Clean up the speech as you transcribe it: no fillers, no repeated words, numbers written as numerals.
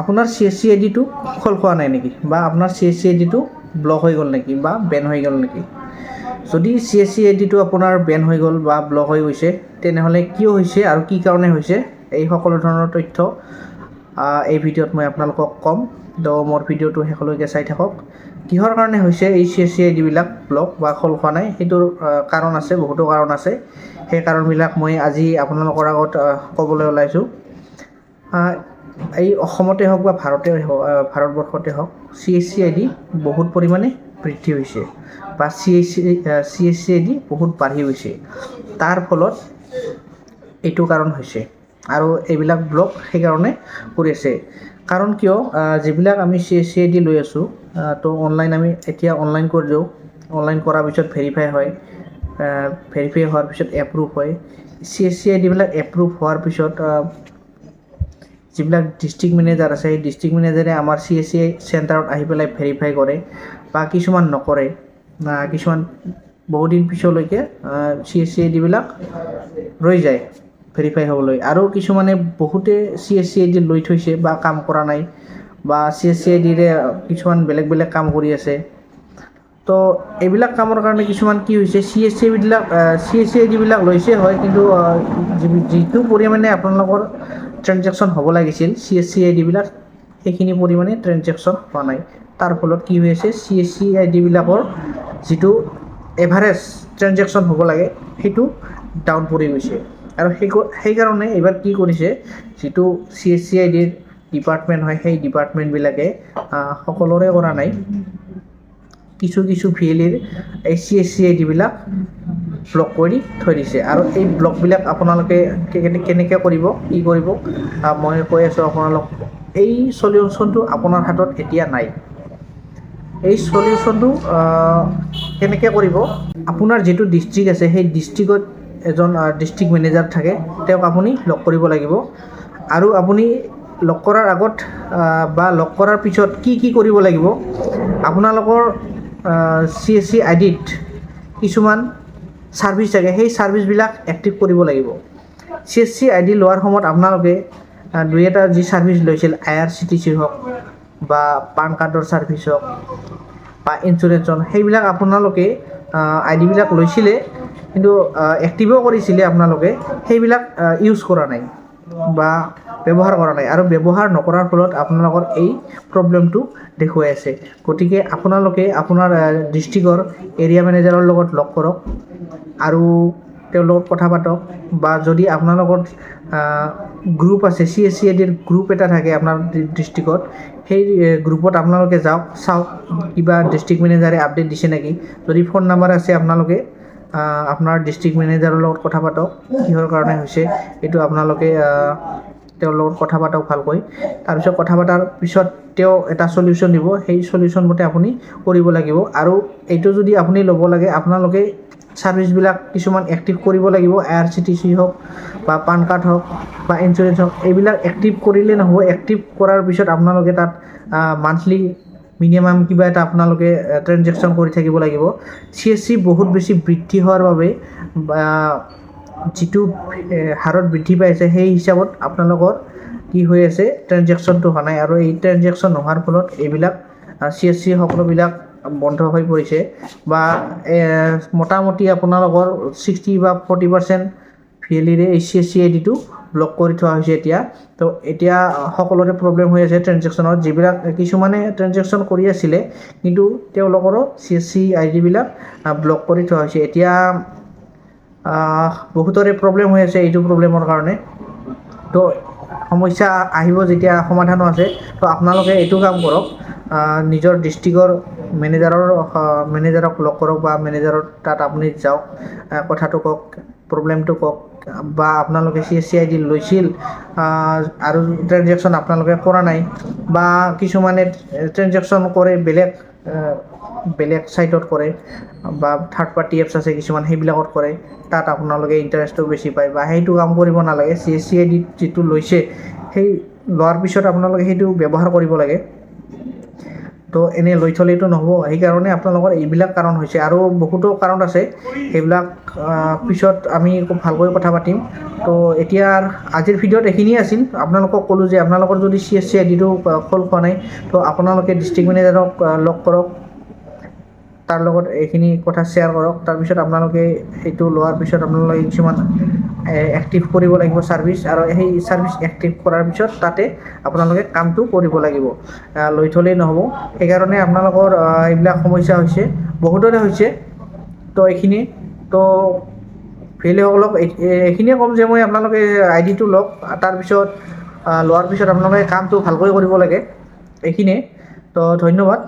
আপোনাৰ CSC আইডিটো খোল খোৱা নাই নেকি, বা আপোনাৰ CSC আইডিটো ব্লক হৈ গ'ল নেকি, বা বেন হৈ গ'ল নেকি? যদি CSC আইডিটো আপোনাৰ বেন হৈ গ'ল বা ব্লক হৈ গৈছে, তেনেহ'লে কিয় হৈছে আৰু কি কাৰণে হৈছে, এই সকলো ধৰণৰ তথ্য এই ভিডিঅ'ত মই আপোনালোকক ক'ম। তো মোৰ ভিডিঅ'টো শেষলৈকে চাই থাকক। কিহৰ কাৰণে হৈছে এই CSC আইডিবিলাক ব্লক বা খোল খোৱা নাই, সেইটোৰ কাৰণ আছে, বহুতো কাৰণ আছে। সেই কাৰণবিলাক মই আজি আপোনালোকৰ আগত ক'বলৈ ওলাইছোঁ। এই অসমতে হওক বা ভাৰতবৰ্ষতে হওক, CSC আইডি বহুত পৰিমাণে বৃদ্ধি হৈছে, বা CSC আইডি বহুত বাঢ়ি গৈছে। তাৰ ফলত এইটো কাৰণ হৈছে, আৰু এইবিলাক ব্লক সেইকাৰণে কৰি আছে। কাৰণ কিয়, যিবিলাক আমি CSC আইডি লৈ আছোঁ, তো আমি এতিয়া অনলাইন কৰি দিওঁ। অনলাইন কৰাৰ পিছত ভেৰিফাই হয়, ভেৰিফাই হোৱাৰ পিছত এপ্ৰুভ হয়। CSC আইডিবিলাক এপ্ৰুভ হোৱাৰ পিছত যিবিলাক ডিষ্ট্ৰিক্ট মেনেজাৰ আছে, সেই ডিষ্ট্ৰিক্ট মেনেজাৰে আমাৰ CSC চেণ্টাৰত আহি পেলাই ভেৰিফাই কৰে, বা কিছুমান নকৰে। কিছুমান বহুদিন পিছলৈকে CSC আইডিবিলাক ৰৈ যায় ভেৰিফাই হ'বলৈ, আৰু কিছুমানে বহুতে CSC আইডি লৈ থৈছে বা কাম কৰা নাই, বা CSC আইডিৰে কিছুমান বেলেগ কাম কৰি আছে। তো এইবিলাক কামৰ কাৰণে কিছুমান কি হৈছে, CSC আইডিবিলাক লৈছে হয়, কিন্তু যিটো পৰিমাণে আপোনালোকৰ ট্ৰেনজেকশ্যন হ'ব লাগিছিল CSC আইডিবিলাক, সেইখিনি পৰিমাণে ট্ৰেনজেকশ্যন হোৱা নাই। তাৰ ফলত কি হৈ আছে, CSC আইডিবিলাকৰ যিটো এভাৰেজ ট্ৰেনজেকশ্যন হ'ব লাগে, সেইটো ডাউন পৰি গৈছে। আৰু সেইকাৰণে এইবাৰ কি কৰিছে, যিটো CSC আইডিৰ ডিপাৰ্টমেণ্ট হয়, সেই ডিপাৰ্টমেণ্টবিলাকে সকলোৰে কৰা নাই, কিছু VLEৰ এই CSC আইডিবিলাক ব্লক কৰি থৈ দিছে। আৰু এই ব্লকবিলাক আপোনালোকে কেনেকৈ কৰিব, কি কৰিব, মই কৈ আছোঁ আপোনালোক। এই চলিউশ্যনটো আপোনাৰ হাতত এতিয়া নাই। এই চলিউশ্যনটো কেনেকৈ কৰিব, আপোনাৰ যিটো ডিষ্ট্ৰিক্ট আছে, সেই ডিষ্ট্ৰিক্টত এজন ডিষ্ট্ৰিক্ট মেনেজাৰ থাকে, তেওঁক আপুনি লগ কৰিব লাগিব। আৰু আপুনি লগ কৰাৰ আগত বা লগ কৰাৰ পিছত কি কৰিব লাগিব, আপোনালোকৰ CSC আইডিত কিছুমান ছাৰ্ভিচ থাকে, সেই ছাৰ্ভিচবিলাক এক্টিভ কৰিব লাগিব। CSC আইডি লোৱাৰ সময়ত আপোনালোকে দুই এটা যি ছাৰ্ভিচ লৈছিল, IRCTC হওক, বা পান কাৰ্ডৰ ছাৰ্ভিচ হওক, বা ইঞ্চুৰেঞ্চৰ, সেইবিলাক আপোনালোকে আইডিবিলাক লৈছিলে, কিন্তু এক্টিভো কৰিছিলে আপোনালোকে, সেইবিলাক ইউজ কৰা নাই বা ব্যৱহাৰ কৰা নাই। আৰু ব্যৱহাৰ নকৰাৰ ফলত আপোনালোকৰ এই প্ৰব্লেমটো দেখুৱাই আছে। গতিকে আপোনালোকে আপোনাৰ ডিষ্ট্ৰিক্টৰ এৰিয়া মেনেজাৰৰ লগত লগ কৰক, আৰু তেওঁৰ লগত কথা পাতক। বা যদি আপোনালোকৰ গ্ৰুপ আছে, CSC আইডিৰ গ্ৰুপ এটা থাকে আপোনাৰ ডিষ্ট্ৰিক্টত, সেই গ্ৰুপত আপোনালোকে যাওক, চাওক কিবা ডিষ্ট্ৰিক্ট মেনেজাৰে আপডেট দিছে নেকি। যদি ফোন নাম্বাৰ আছে, আপোনালোকে আপোনাৰ ডিষ্ট্ৰিক্ট মেনেজাৰৰ লগত কথা পাতক, কিহৰ কাৰণে হৈছে এইটো আপোনালোকে তেওঁৰ লগত কথা পাতক ভালকৈ। তাৰপিছত কথা পতাৰ পিছত তেওঁ এটা চলিউশ্যন দিব, সেই চলিউশ্যন মতে আপুনি কৰিব লাগিব। আৰু এইটো যদি আপুনি ল'ব লাগে, আপোনালোকে ছাৰ্ভিচবিলাক কিছুমান এক্টিভ কৰিব লাগিব, IRCTC হওক, বা পান কাৰ্ড হওক, বা ইঞ্চুৰেঞ্চ হওক, এইবিলাক এক্টিভ কৰিলে নহ'ব। এক্টিভ কৰাৰ পিছত আপোনালোকে তাত মান্থলি মিনিমাম কিবা এটা আপোনালোকে ট্ৰেনজেকশ্যন কৰি থাকিব লাগিব। CSC বহুত বেছি বৃদ্ধি হোৱাৰ বাবে, যিটো হাৰত বৃদ্ধি পাইছে, সেই হিচাপত আপোনালোকৰ কি হৈ আছে, ট্ৰেনজেকশ্যনটো হোৱা নাই। আৰু এই ট্ৰেনজেকশ্যন নোহোৱাৰ ফলত এইবিলাক CSC সকলোবিলাক বন্ধ হৈ পৰিছে, বা মোটামুটি আপোনালোকৰ 60 বা 40% VLEৰে এই CSC আইডিটো ব্লক কৰি থোৱা হৈছে এতিয়া। তো এতিয়া সকলোৰে প্ৰব্লেম হৈ আছে ট্ৰেনজেকশ্যনত। যিবিলাক কিছুমানে ট্ৰেনজেকশ্যন কৰি আছিলে, কিন্তু তেওঁলোকৰো CSC আইডিবিলাক ব্লক কৰি থোৱা হৈছে। এতিয়া বহুতৰে প্ৰব্লেম হৈ আছে এইটো প্ৰব্লেমৰ কাৰণে। তো সমস্যা আহিব যেতিয়া, সমাধানো আছে। তো আপোনালোকে এইটো কাম কৰক, নিজৰ ডিষ্ট্ৰিক্টৰ মেনেজাৰক লগ কৰক, বা মেনেজাৰৰ তাত আপুনি যাওক, কথাটো কওক, প্ৰব্লেমটো কওক। বা আপোনালোকে CSC আইডি লৈছিল আৰু ট্ৰেনজেকশ্যন আপোনালোকে কৰা নাই, বা কিছুমানে ট্ৰেনজেকশ্যন কৰে বেলেগ ছাইটত কৰে, বা থাৰ্ড পাৰ্টি এপছ আছে কিছুমান, সেইবিলাকত কৰে। তাত আপোনালোকে ইণ্টাৰেষ্টটো বেছি পায়, বা সেইটো কাম কৰিব নালাগে। CSC আইডিত যিটো লৈছে, সেই লোৱাৰ পিছত আপোনালোকে সেইটো ব্যৱহাৰ কৰিব লাগে। তো এনে লৈ থ'লেতো নহ'ব, সেইকাৰণে আপোনালোকৰ এইবিলাক কাৰণ হৈছে আৰু বহুতো কাৰণ আছে, সেইবিলাক পিছত আমি খুব ভালকৈ কথা পাতিম। তো এতিয়া আজিৰ ভিডিঅ'ত এইখিনিয়ে আছিল। আপোনালোকক ক'লোঁ যে আপোনালোকৰ যদি CSC আইডিটো খোল খোৱা নাই, তো আপোনালোকে ডিষ্ট্ৰিক্ট মেনেজাৰক লগ কৰক, তাৰ লগত এইখিনি কথা শ্বেয়াৰ কৰক। তাৰপিছত আপোনালোকে সেইটো লোৱাৰ পিছত আপোনালোকে কিছুমান এক্টিভ কৰিব লাগিব ছাৰ্ভিচ, আৰু সেই ছাৰ্ভিচ এক্টিভ কৰাৰ পিছত তাতে আপোনালোকে কামটো কৰিব লাগিব, লৈ থ'লেই নহ'ব। সেইকাৰণে আপোনালোকৰ এইবিলাক সমস্যা হৈছে, বহুতৰে হৈছে। তো এইখিনি, তো ভিলেসকলক এইখিনিয়ে ক'ম যে মই আপোনালোকে আইডিটো লওক, তাৰপিছত লোৱাৰ পিছত আপোনালোকে কামটো ভালকৈ কৰিব লাগে, এইখিনিয়ে। তো ধন্যবাদ।